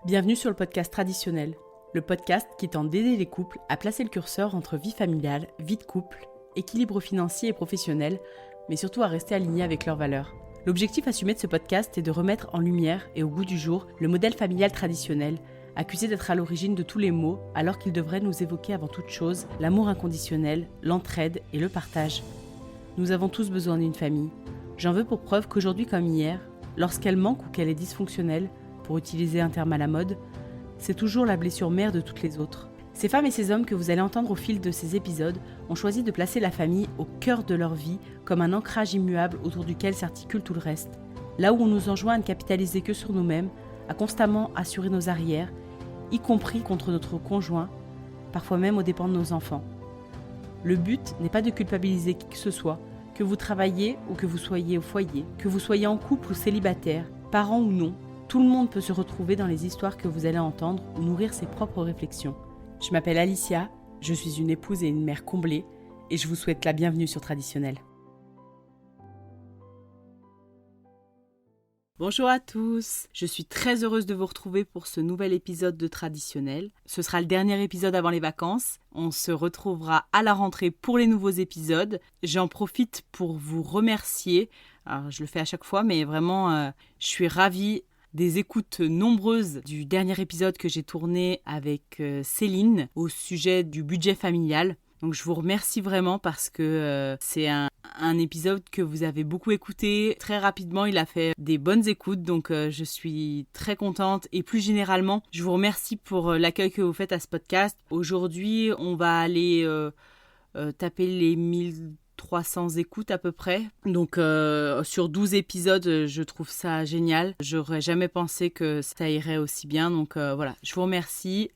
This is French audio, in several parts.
Bienvenue sur le podcast traditionnel, le podcast qui tente d'aider les couples à placer le curseur entre vie familiale, vie de couple, équilibre financier et professionnel, mais surtout à rester alignés avec leurs valeurs. L'objectif assumé de ce podcast est de remettre en lumière et au goût du jour le modèle familial traditionnel, accusé d'être à l'origine de tous les maux, alors qu'il devrait nous évoquer avant toute chose l'amour inconditionnel, l'entraide et le partage. Nous avons tous besoin d'une famille. J'en veux pour preuve qu'aujourd'hui comme hier, lorsqu'elle manque ou qu'elle est dysfonctionnelle, pour utiliser un terme à la mode, c'est toujours la blessure mère de toutes les autres. Ces femmes et ces hommes que vous allez entendre au fil de ces épisodes ont choisi de placer la famille au cœur de leur vie comme un ancrage immuable autour duquel s'articule tout le reste. Là où on nous enjoint à ne capitaliser que sur nous-mêmes, à constamment assurer nos arrières, y compris contre notre conjoint, parfois même aux dépens de nos enfants. Le but n'est pas de culpabiliser qui que ce soit, que vous travaillez ou que vous soyez au foyer, que vous soyez en couple ou célibataire, parents ou non, tout le monde peut se retrouver dans les histoires que vous allez entendre ou nourrir ses propres réflexions. Je m'appelle Alicia, je suis une épouse et une mère comblée et je vous souhaite la bienvenue sur Traditionnel. Bonjour à tous, je suis très heureuse de vous retrouver pour ce nouvel épisode de Traditionnel. Ce sera le dernier épisode avant les vacances. On se retrouvera à la rentrée pour les nouveaux épisodes. J'en profite pour vous remercier. Alors, je le fais à chaque fois, mais vraiment, je suis ravie des écoutes nombreuses du dernier épisode que j'ai tourné avec Céline au sujet du budget familial. Donc je vous remercie vraiment parce que c'est un épisode que vous avez beaucoup écouté. Très rapidement, il a fait des bonnes écoutes, donc je suis très contente. Et plus généralement, je vous remercie pour l'accueil que vous faites à ce podcast. Aujourd'hui, on va aller taper les 1300 écoutes à peu près. Donc sur 12 épisodes, je trouve ça génial. J'aurais jamais pensé que ça irait aussi bien. Donc voilà, je vous remercie.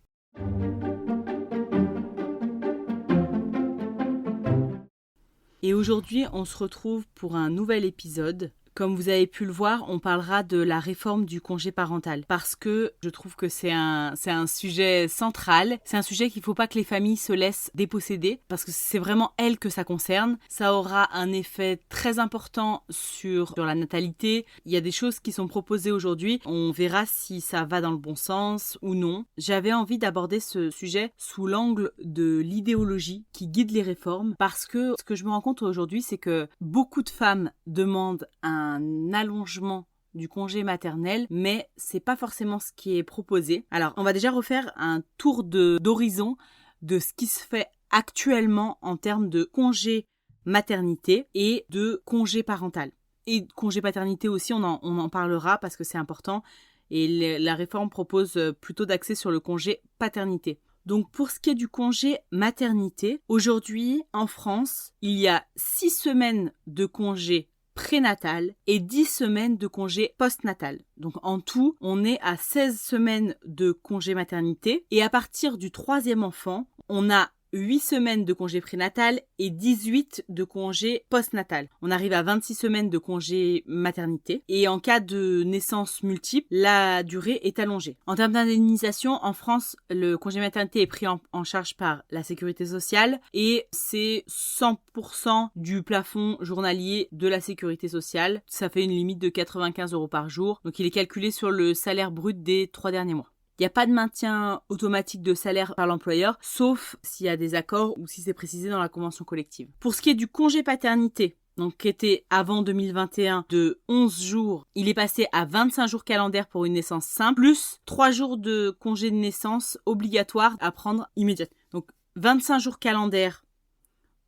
Et aujourd'hui, on se retrouve pour un nouvel épisode. Comme vous avez pu le voir, on parlera de la réforme du congé parental parce que je trouve que c'est un sujet central. C'est un sujet qu'il ne faut pas que les familles se laissent déposséder parce que c'est vraiment elles que ça concerne. Ça aura un effet très important sur la natalité. Il y a des choses qui sont proposées aujourd'hui. On verra si ça va dans le bon sens ou non. J'avais envie d'aborder ce sujet sous l'angle de l'idéologie qui guide les réformes parce que ce que je me rends compte aujourd'hui, c'est que beaucoup de femmes demandent un allongement du congé maternel, mais c'est pas forcément ce qui est proposé. Alors, on va déjà refaire un tour d'horizon de ce qui se fait actuellement en termes de congé maternité et de congé parental. Et congé paternité aussi, on en parlera parce que c'est important. Et la réforme propose plutôt d'axer sur le congé paternité. Donc pour ce qui est du congé maternité, aujourd'hui en France, il y a 6 semaines de congé prénatal et 10 semaines de congé postnatal. Donc en tout, on est à 16 semaines de congé maternité et à partir du 3e enfant, on a 8 semaines de congé prénatal et 18 de congé postnatal. On arrive à 26 semaines de congé maternité et en cas de naissance multiple, la durée est allongée. En termes d'indemnisation, en France, le congé maternité est pris en charge par la sécurité sociale et c'est 100% du plafond journalier de la sécurité sociale. Ça fait une limite de 95 € par jour. Donc il est calculé sur le salaire brut des 3 derniers mois. Il n'y a pas de maintien automatique de salaire par l'employeur, sauf s'il y a des accords ou si c'est précisé dans la convention collective. Pour ce qui est du congé paternité, donc qui était avant 2021 de 11 jours, il est passé à 25 jours calendaires pour une naissance simple, plus 3 jours de congé de naissance obligatoire à prendre immédiatement. Donc 25 jours calendaires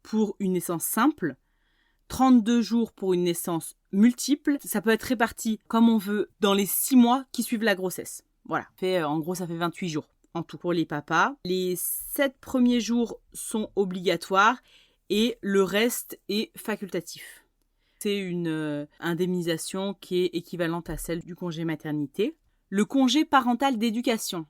pour une naissance simple, 32 jours pour une naissance multiple. Ça peut être réparti comme on veut dans les 6 mois qui suivent la grossesse. Voilà, en gros ça fait 28 jours en tout pour les papas. Les 7 premiers jours sont obligatoires et le reste est facultatif. C'est une indemnisation qui est équivalente à celle du congé maternité. Le congé parental d'éducation,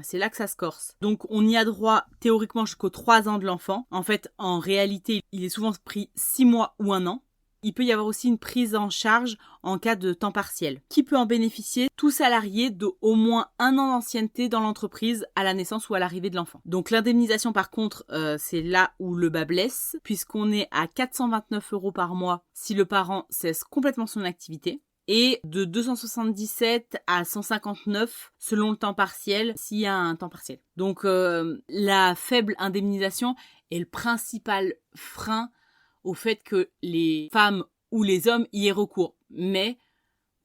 c'est là que ça se corse. Donc on y a droit théoriquement jusqu'aux 3 ans de l'enfant. En fait, en réalité, il est souvent pris 6 mois ou 1 an. Il peut y avoir aussi une prise en charge en cas de temps partiel. Qui peut en bénéficier? Tout salarié de au moins 1 an d'ancienneté dans l'entreprise à la naissance ou à l'arrivée de l'enfant. Donc l'indemnisation par contre, c'est là où le bas blesse, puisqu'on est à 429 € par mois si le parent cesse complètement son activité. et de 277 à 159 selon le temps partiel, s'il y a un temps partiel. Donc la faible indemnisation est le principal frein au fait que les femmes ou les hommes y aient recours. Mais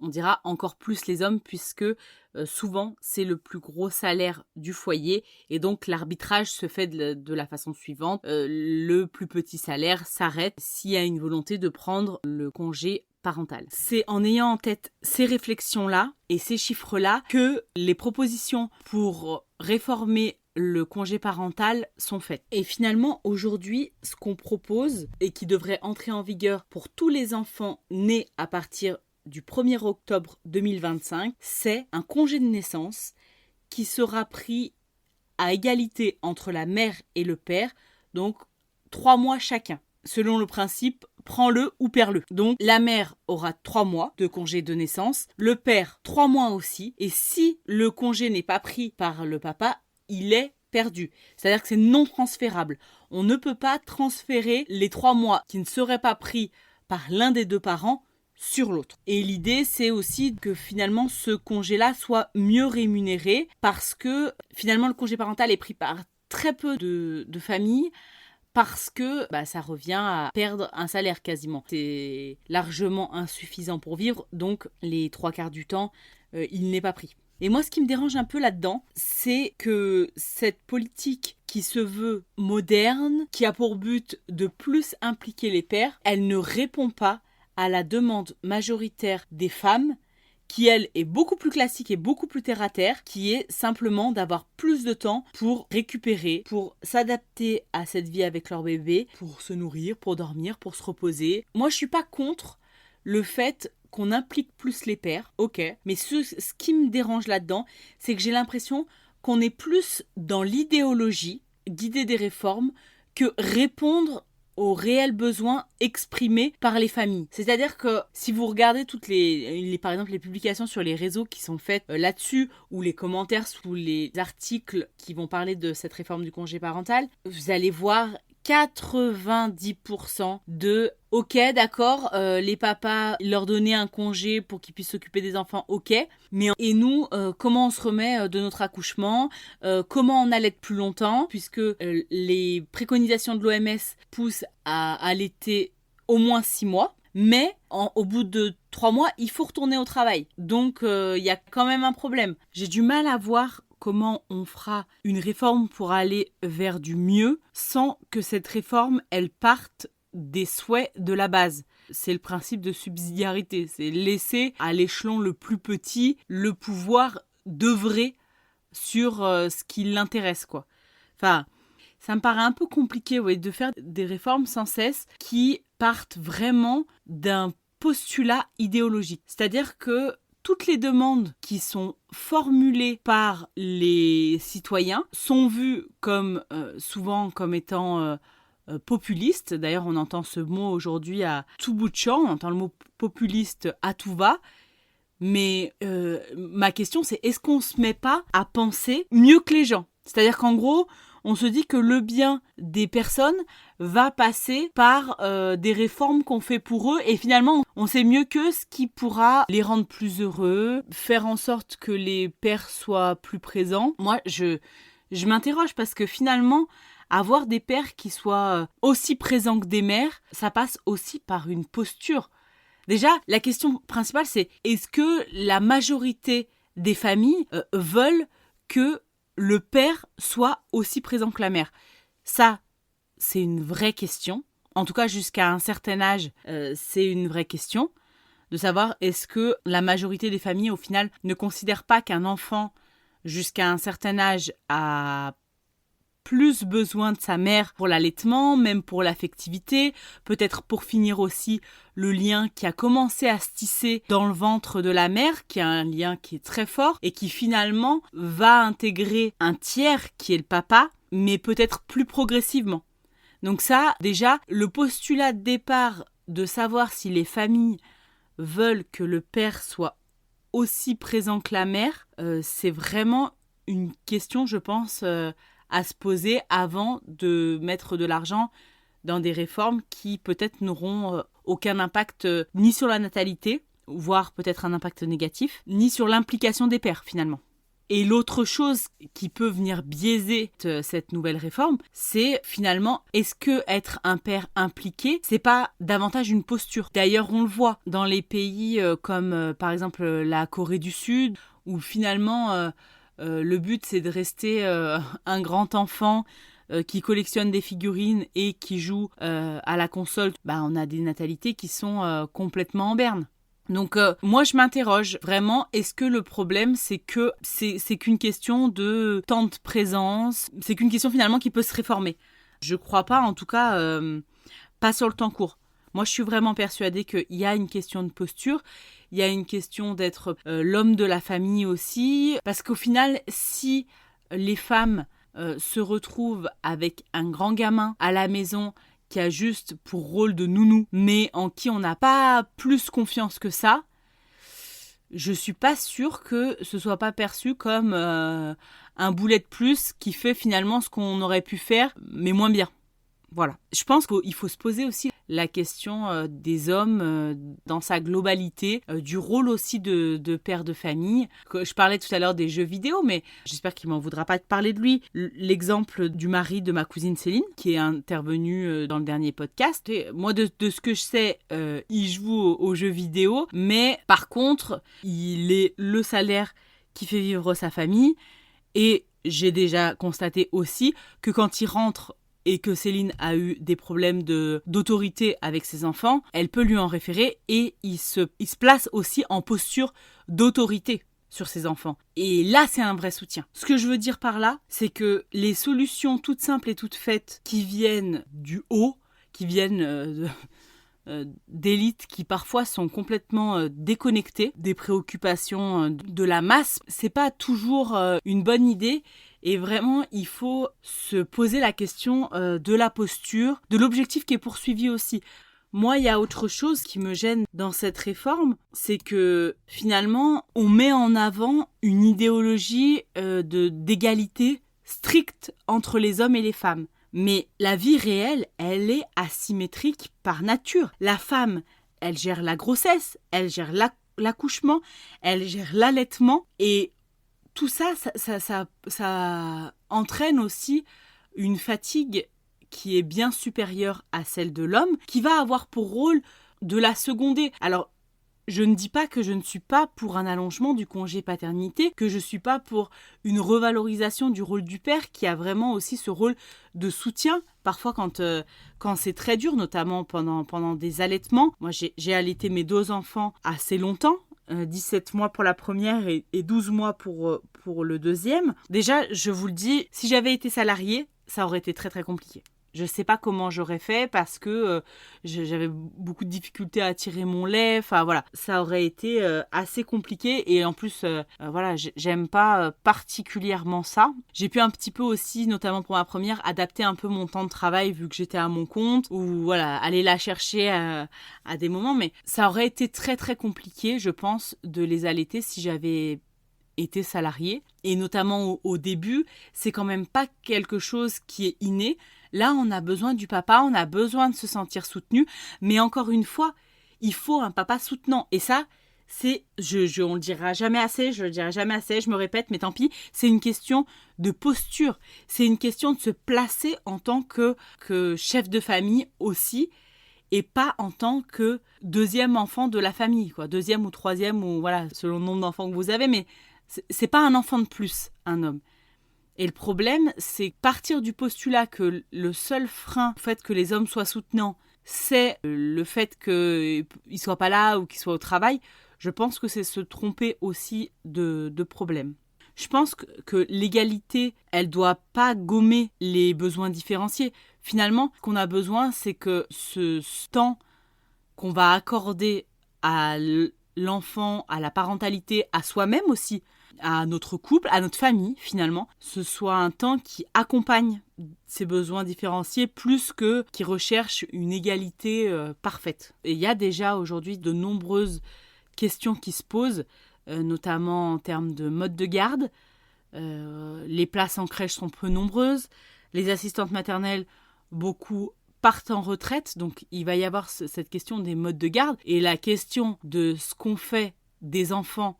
on dira encore plus les hommes puisque souvent c'est le plus gros salaire du foyer et donc l'arbitrage se fait de la façon suivante. Le plus petit salaire s'arrête s'il y a une volonté de prendre le congé parental. C'est en ayant en tête ces réflexions-là et ces chiffres-là que les propositions pour réformer le congé parental sont faites. Et finalement, aujourd'hui, ce qu'on propose et qui devrait entrer en vigueur pour tous les enfants nés à partir du 1er octobre 2025, c'est un congé de naissance qui sera pris à égalité entre la mère et le père, donc 3 mois chacun, selon le principe prends-le ou perds-le. Donc la mère aura 3 mois de congé de naissance, le père 3 mois aussi, et si le congé n'est pas pris par le papa, il est perdu. C'est-à-dire que c'est non transférable. On ne peut pas transférer les 3 mois qui ne seraient pas pris par l'un des deux parents sur l'autre. Et l'idée, c'est aussi que finalement ce congé-là soit mieux rémunéré parce que finalement le congé parental est pris par très peu de familles parce que ça revient à perdre un salaire quasiment. C'est largement insuffisant pour vivre, donc les 3/4 du temps, il n'est pas pris. Et moi, ce qui me dérange un peu là-dedans, c'est que cette politique qui se veut moderne, qui a pour but de plus impliquer les pères, elle ne répond pas à la demande majoritaire des femmes, qui elle est beaucoup plus classique et beaucoup plus terre-à-terre, qui est simplement d'avoir plus de temps pour récupérer, pour s'adapter à cette vie avec leur bébé, pour se nourrir, pour dormir, pour se reposer. Moi, je suis pas contre le fait qu'on implique plus les pères, ok, mais ce qui me dérange là-dedans, c'est que j'ai l'impression qu'on est plus dans l'idéologie d'idée des réformes que répondre aux réels besoins exprimés par les familles. C'est-à-dire que si vous regardez toutes par exemple les publications sur les réseaux qui sont faites là-dessus, ou les commentaires sous les articles qui vont parler de cette réforme du congé parental, vous allez voir 90% de « Ok, d'accord, les papas, leur donner un congé pour qu'ils puissent s'occuper des enfants, ok. Et nous, comment on se remet de notre accouchement, comment on allaite plus longtemps, puisque les préconisations de l'OMS poussent à allaiter au moins 6 mois. Mais au bout de 3 mois, il faut retourner au travail. Donc, il y a quand même un problème. J'ai du mal à voir comment on fera une réforme pour aller vers du mieux sans que cette réforme, elle parte des souhaits de la base. C'est le principe de subsidiarité, c'est laisser à l'échelon le plus petit le pouvoir d'œuvrer sur ce qui l'intéresse, quoi. Enfin, ça me paraît un peu compliqué de faire des réformes sans cesse qui partent vraiment d'un postulat idéologique. C'est-à-dire que toutes les demandes qui sont formulées par les citoyens sont vues comme souvent comme étant populistes. D'ailleurs, on entend ce mot aujourd'hui à tout bout de champ, on entend le mot populiste à tout va. Mais ma question, c'est est-ce qu'on ne se met pas à penser mieux que les gens ? C'est-à-dire qu'en gros, on se dit que le bien des personnes va passer par des réformes qu'on fait pour eux et finalement on sait mieux que ce qui pourra les rendre plus heureux, faire en sorte que les pères soient plus présents. Moi, je m'interroge parce que finalement, avoir des pères qui soient aussi présents que des mères, ça passe aussi par une posture. Déjà, la question principale, c'est est-ce que la majorité des familles veulent que le père soit aussi présent que la mère ? Ça, c'est une vraie question. En tout cas, jusqu'à un certain âge, c'est une vraie question de savoir est-ce que la majorité des familles, au final, ne considèrent pas qu'un enfant, jusqu'à un certain âge, a plus besoin de sa mère pour l'allaitement, même pour l'affectivité, peut-être pour finir aussi le lien qui a commencé à se tisser dans le ventre de la mère, qui est un lien qui est très fort et qui finalement va intégrer un tiers qui est le papa, mais peut-être plus progressivement. Donc ça, déjà, le postulat de départ de savoir si les familles veulent que le père soit aussi présent que la mère, c'est vraiment une question, je pense, à se poser avant de mettre de l'argent dans des réformes qui peut-être n'auront aucun impact ni sur la natalité voire peut-être un impact négatif, ni sur l'implication des pères finalement. Et l'autre chose qui peut venir biaiser cette nouvelle réforme, c'est finalement, est-ce que être un père impliqué, c'est pas davantage une posture? D'ailleurs, on le voit dans les pays comme par exemple la Corée du Sud, où finalement le but c'est de rester un grand enfant qui collectionne des figurines et qui joue à la console. On a des natalités qui sont complètement en berne. Donc moi je m'interroge vraiment, est-ce que le problème c'est que c'est qu'une question de temps de présence, c'est qu'une question finalement qui peut se réformer. Je crois pas, en tout cas pas sur le temps court. Moi je suis vraiment persuadée qu'il y a une question de posture, il y a une question d'être l'homme de la famille aussi, parce qu'au final si les femmes se retrouvent avec un grand gamin à la maison qui a juste pour rôle de nounou, mais en qui on n'a pas plus confiance que ça, je suis pas sûre que ce soit pas perçu comme un boulet de plus qui fait finalement ce qu'on aurait pu faire, mais moins bien. Voilà. Je pense qu'il faut se poser aussi la question des hommes dans sa globalité, du rôle aussi de père de famille. Je parlais tout à l'heure des jeux vidéo, mais j'espère qu'il m'en voudra pas de parler de lui. L'exemple du mari de ma cousine Céline, qui est intervenu dans le dernier podcast. Et moi, de ce que je sais, il joue aux jeux vidéo, mais par contre, il est le salaire qui fait vivre sa famille. Et j'ai déjà constaté aussi que quand il rentre et que Céline a eu des problèmes d'autorité avec ses enfants, elle peut lui en référer et il se place aussi en posture d'autorité sur ses enfants. Et là, c'est un vrai soutien. Ce que je veux dire par là, c'est que les solutions toutes simples et toutes faites qui viennent du haut, qui viennent d'élites qui parfois sont complètement déconnectées des préoccupations de la masse, c'est pas toujours une bonne idée. Et vraiment, il faut se poser la question de la posture, de l'objectif qui est poursuivi aussi. Moi, il y a autre chose qui me gêne dans cette réforme, c'est que finalement, on met en avant une idéologie d'égalité stricte entre les hommes et les femmes. Mais la vie réelle, elle est asymétrique par nature. La femme, elle gère la grossesse, elle gère l'accouchement, elle gère l'allaitement et tout ça entraîne aussi une fatigue qui est bien supérieure à celle de l'homme, qui va avoir pour rôle de la seconder. Alors, je ne dis pas que je ne suis pas pour un allongement du congé paternité, que je ne suis pas pour une revalorisation du rôle du père, qui a vraiment aussi ce rôle de soutien, parfois quand c'est très dur, notamment pendant des allaitements. Moi, j'ai allaité mes 2 enfants assez longtemps, 17 mois pour la première et 12 mois pour le deuxième. Déjà, je vous le dis, si j'avais été salariée, ça aurait été très très compliqué. Je ne sais pas comment j'aurais fait parce que j'avais beaucoup de difficultés à tirer mon lait. Enfin voilà, ça aurait été assez compliqué et en plus, voilà, j'aime pas particulièrement ça. J'ai pu un petit peu aussi, notamment pour ma première, adapter un peu mon temps de travail vu que j'étais à mon compte ou voilà, aller la chercher à des moments. Mais ça aurait été très très compliqué, je pense, de les allaiter si j'avais été salariée. Et notamment au début, c'est quand même pas quelque chose qui est inné. Là, on a besoin du papa, on a besoin de se sentir soutenu. Mais encore une fois, il faut un papa soutenant. Et ça, on le dira jamais assez, je le dirai jamais assez, je me répète, mais tant pis. C'est une question de posture. C'est une question de se placer en tant que chef de famille aussi. Et pas en tant que deuxième enfant de la famille, quoi. Deuxième ou troisième, ou voilà, selon le nombre d'enfants que vous avez. Mais c'est pas un enfant de plus, un homme. Et le problème, c'est partir du postulat que le seul frein au fait que les hommes soient soutenants, c'est le fait qu'ils ne soient pas là ou qu'ils soient au travail. Je pense que c'est se tromper aussi de problème. Je pense que l'égalité, elle ne doit pas gommer les besoins différenciés. Finalement, ce qu'on a besoin, c'est que ce temps qu'on va accorder à l'enfant, à la parentalité, à soi-même aussi, à notre couple, à notre famille finalement, ce soit un temps qui accompagne ces besoins différenciés plus que qui recherche une égalité parfaite. Et il y a déjà aujourd'hui de nombreuses questions qui se posent, notamment en termes de mode de garde. Les places en crèche sont peu nombreuses, les assistantes maternelles beaucoup partent en retraite, donc il va y avoir cette question des modes de garde et la question de ce qu'on fait des enfants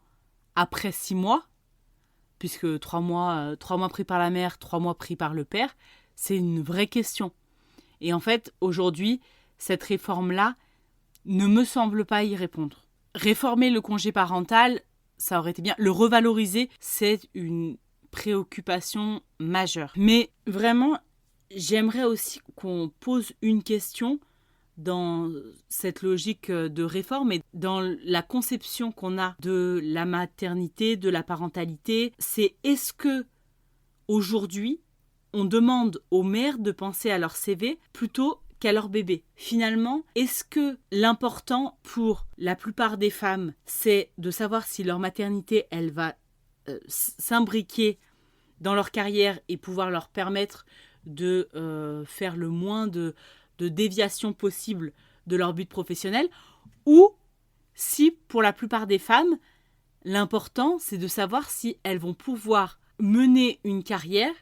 après 6 mois, puisque 3 mois pris par la mère, 3 mois pris par le père, c'est une vraie question. Et en fait, aujourd'hui, cette réforme-là ne me semble pas y répondre. Réformer le congé parental, ça aurait été bien. Le revaloriser, c'est une préoccupation majeure. Mais vraiment, j'aimerais aussi qu'on pose une question dans cette logique de réforme et dans la conception qu'on a de la maternité, de la parentalité. C'est est-ce que aujourd'hui, on demande aux mères de penser à leur CV plutôt qu'à leur bébé. Finalement, est-ce que l'important pour la plupart des femmes, c'est de savoir si leur maternité, elle va s'imbriquer dans leur carrière et pouvoir leur permettre de faire le moins de déviation possible de leur but professionnel, ou si, pour la plupart des femmes, l'important, c'est de savoir si elles vont pouvoir mener une carrière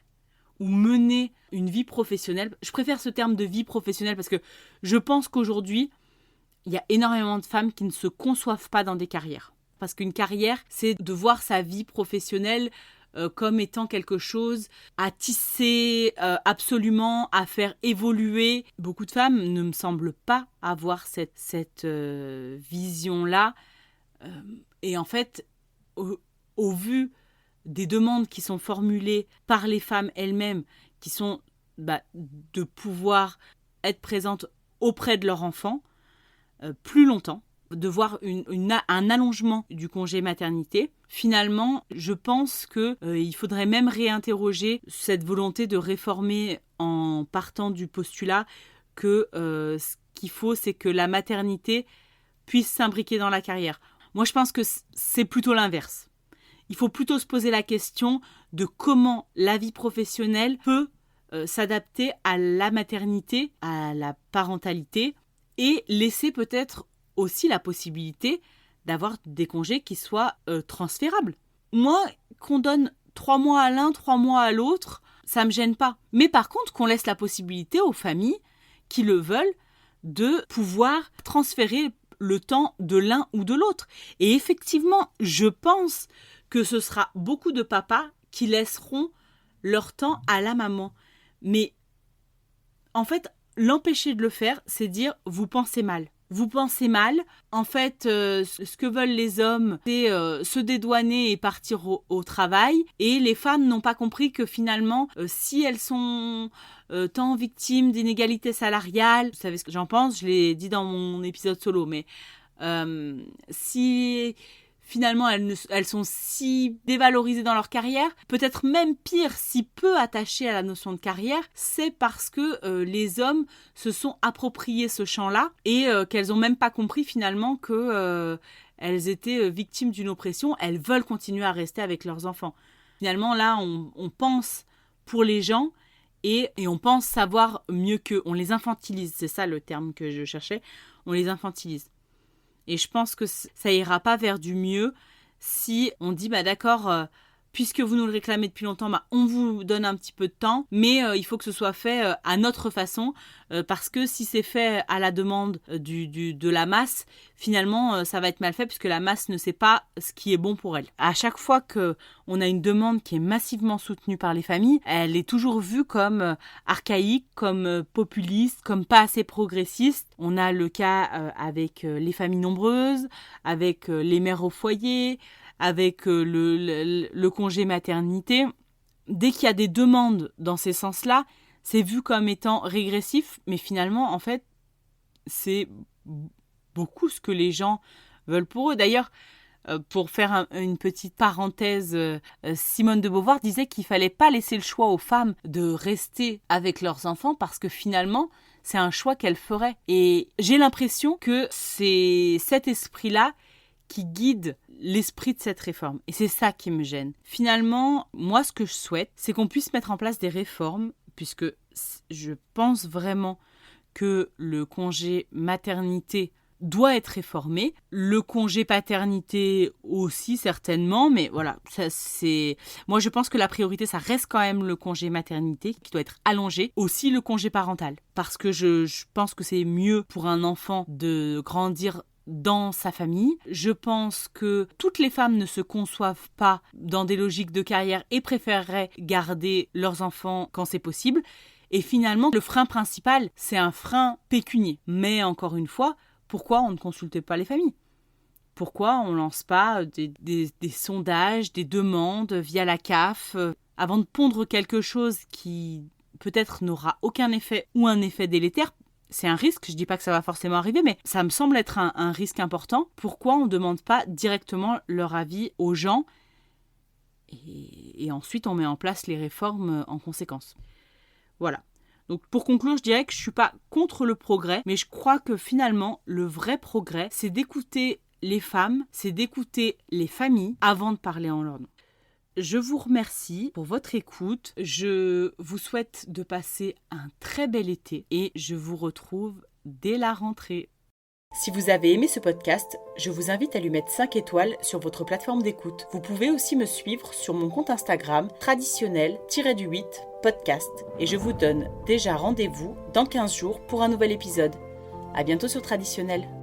ou mener une vie professionnelle. Je préfère ce terme de vie professionnelle parce que je pense qu'aujourd'hui, il y a énormément de femmes qui ne se conçoivent pas dans des carrières. Parce qu'une carrière, c'est de voir sa vie professionnelle comme étant quelque chose à tisser absolument, à faire évoluer. Beaucoup de femmes ne me semblent pas avoir cette vision-là. Et en fait, au vu des demandes qui sont formulées par les femmes elles-mêmes, qui sont de pouvoir être présentes auprès de leur enfant plus longtemps, de voir un allongement du congé maternité. Finalement, je pense qu'il faudrait même réinterroger cette volonté de réformer en partant du postulat que ce qu'il faut, c'est que la maternité puisse s'imbriquer dans la carrière. Moi, je pense que c'est plutôt l'inverse. Il faut plutôt se poser la question de comment la vie professionnelle peut s'adapter à la maternité, à la parentalité, et laisser peut-être aussi la possibilité d'avoir des congés qui soient transférables. Moi, qu'on donne 3 mois à l'un, 3 mois à l'autre, ça ne me gêne pas. Mais par contre, qu'on laisse la possibilité aux familles qui le veulent de pouvoir transférer le temps de l'un ou de l'autre. Et effectivement, je pense que ce sera beaucoup de papas qui laisseront leur temps à la maman. Mais en fait, l'empêcher de le faire, c'est dire « vous pensez mal ». Vous pensez mal. En fait, ce que veulent les hommes, c'est se dédouaner et partir au travail. Et les femmes n'ont pas compris que finalement, si elles sont tant victimes d'inégalités salariales, vous savez ce que j'en pense, je l'ai dit dans mon épisode solo, mais si finalement elles sont si dévalorisées dans leur carrière, peut-être même pire, si peu attachées à la notion de carrière, c'est parce que les hommes se sont appropriés ce champ-là et qu'elles n'ont même pas compris finalement que elles étaient victimes d'une oppression, elles veulent continuer à rester avec leurs enfants. Finalement, là, on pense pour les gens et on pense savoir mieux qu'eux. On les infantilise, c'est ça le terme que je cherchais, on les infantilise. Et je pense que ça ira pas vers du mieux si on dit d'accord, puisque vous nous le réclamez depuis longtemps, on vous donne un petit peu de temps, mais il faut que ce soit fait à notre façon, parce que si c'est fait à la demande de la masse, finalement ça va être mal fait puisque la masse ne sait pas ce qui est bon pour elle. À chaque fois qu'on a une demande qui est massivement soutenue par les familles, elle est toujours vue comme archaïque, comme populiste, comme pas assez progressiste. On a le cas avec les familles nombreuses, avec les mères au foyer, avec le congé maternité. Dès qu'il y a des demandes dans ces sens-là, c'est vu comme étant régressif, mais finalement, en fait, c'est beaucoup ce que les gens veulent pour eux. D'ailleurs, pour faire une petite parenthèse, Simone de Beauvoir disait qu'il ne fallait pas laisser le choix aux femmes de rester avec leurs enfants parce que finalement, c'est un choix qu'elles feraient. Et j'ai l'impression que c'est cet esprit-là qui guide l'esprit de cette réforme. Et c'est ça qui me gêne. Finalement, moi, ce que je souhaite, c'est qu'on puisse mettre en place des réformes, puisque je pense vraiment que le congé maternité doit être réformé. Le congé paternité aussi certainement, mais voilà, moi je pense que la priorité ça reste quand même le congé maternité qui doit être allongé, aussi le congé parental, parce que je pense que c'est mieux pour un enfant de grandir dans sa famille. Je pense que toutes les femmes ne se conçoivent pas dans des logiques de carrière et préféreraient garder leurs enfants quand c'est possible. Et finalement, le frein principal, c'est un frein pécunier. Mais encore une fois, pourquoi on ne consulte pas les familles ? Pourquoi on ne lance pas des sondages, des demandes via la CAF avant de pondre quelque chose qui peut-être n'aura aucun effet ou un effet délétère ? C'est un risque, je ne dis pas que ça va forcément arriver, mais ça me semble être un risque important. Pourquoi on ne demande pas directement leur avis aux gens et ensuite on met en place les réformes en conséquence ? Voilà. Donc pour conclure, je dirais que je ne suis pas contre le progrès, mais je crois que finalement, le vrai progrès, c'est d'écouter les femmes, c'est d'écouter les familles avant de parler en leur nom. Je vous remercie pour votre écoute. Je vous souhaite de passer un très bel été et je vous retrouve dès la rentrée. Si vous avez aimé ce podcast, je vous invite à lui mettre 5 étoiles sur votre plateforme d'écoute. Vous pouvez aussi me suivre sur mon compte Instagram traditionnel-8 podcast et je vous donne déjà rendez-vous dans 15 jours pour un nouvel épisode. À bientôt sur Traditionnel.